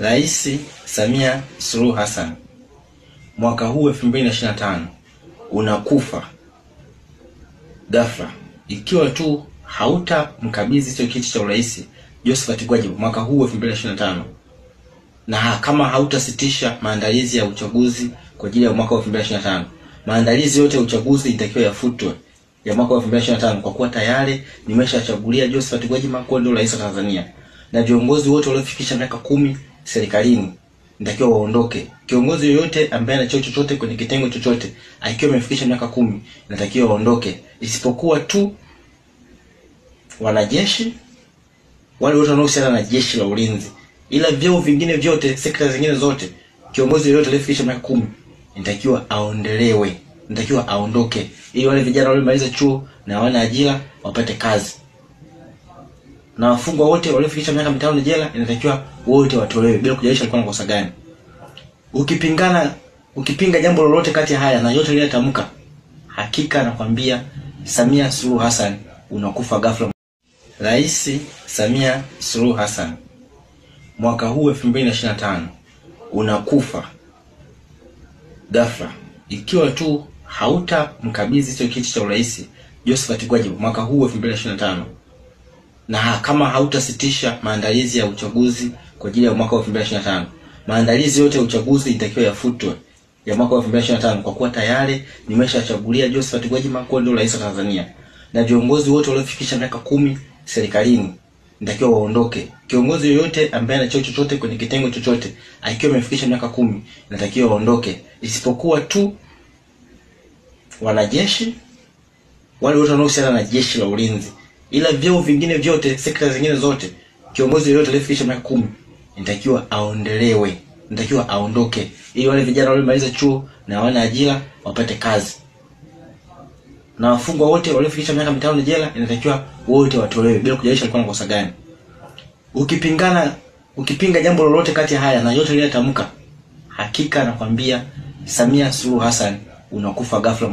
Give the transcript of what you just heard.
Rais Samia Suluhu Hassan mwaka huu 2025 unakufa ghafla ikiwa tu hautamkabidhi hicho kiti cha urais Josephat Gwajibu mwaka huu 2025, na kama hautasitisha maandalizi ya uchaguzi kwa ajili ya mwaka 2025. Maandalizi yote ya uchaguzi itakiwa yafutwe ya mwaka 2025 kwa kuwa tayari nimeshachagulia Josephat Gwajibu kuwa ndio rais wa Tanzania, na viongozi wote waliofikisha miaka 10 serikalini nitakiwa waondoke. Kiongozi yoyote ambaye ana cheo chochote kwenye kitengo chochote akiwa amefikisha miaka 10 natakiwa waondoke, isipokuwa tu wanajeshi, wale wote wanaohusiana na jeshi la ulinzi. Ila vyeo vingine vyote, sekta zingine zote, kiongozi yoyote aliyefikisha miaka 10 nitakiwa aondolewe, nitakiwa aondoke, ili wale vijana waliomaliza chuo na wana ajira wapate kazi. Na wafungwa wote waliofikisha miaka 5 jela inatakiwa wote watolewe bila kujalisha alikuwa na kosa gani. Ukipinga jambo lolote kati ya haya na yote niliyotamka, hakika nakwambia Samia Suluhu Hassan unakufa ghafla. Rais Samia Suluhu Hassan mwaka huu 2025 unakufa ghafla ikiwa tu hautamkabidhi hicho kiti cha urais Josephat Gwajibu mwaka huu 2025, na kama hautasitisha maandalizi ya uchaguzi kwa ajili ya mwaka 2025. Maandalizi yote ya uchaguzi itakiwa yafutwe ya mwaka 2025 kwa kuwa tayari nimeshachagulia Josephat Gwajibu kuwa ndio rais wa Tanzania, na viongozi wote waliofikisha miaka 10 serikalini nitakiwa waondoke. Kiongozi yoyote ambaye ana cheo chochote kwenye kitengo chochote akiwa amefikisha miaka 10 natakiwa waondoke, isipokuwa tu wanajeshi, wale wote wanaohusiana na jeshi la ulinzi. Ila vyeo vingine vyote, sekta zingine zote, kiongozi yoyote aliyefikisha miaka 10 nitakiwa aondolewe, nitakiwa aondoke, ili wale vijana waliomaliza chuo na wana ajira wapate kazi. Na wafungwa wote waliofikisha miaka 5 jela inatakiwa wote watolewe bila kujalisha alikuwa na kosa gani. Ukipinga jambo lolote kati ya haya na yote niliyotamka, hakika nakwambia Samia Suluhu Hassan unakufa ghafla.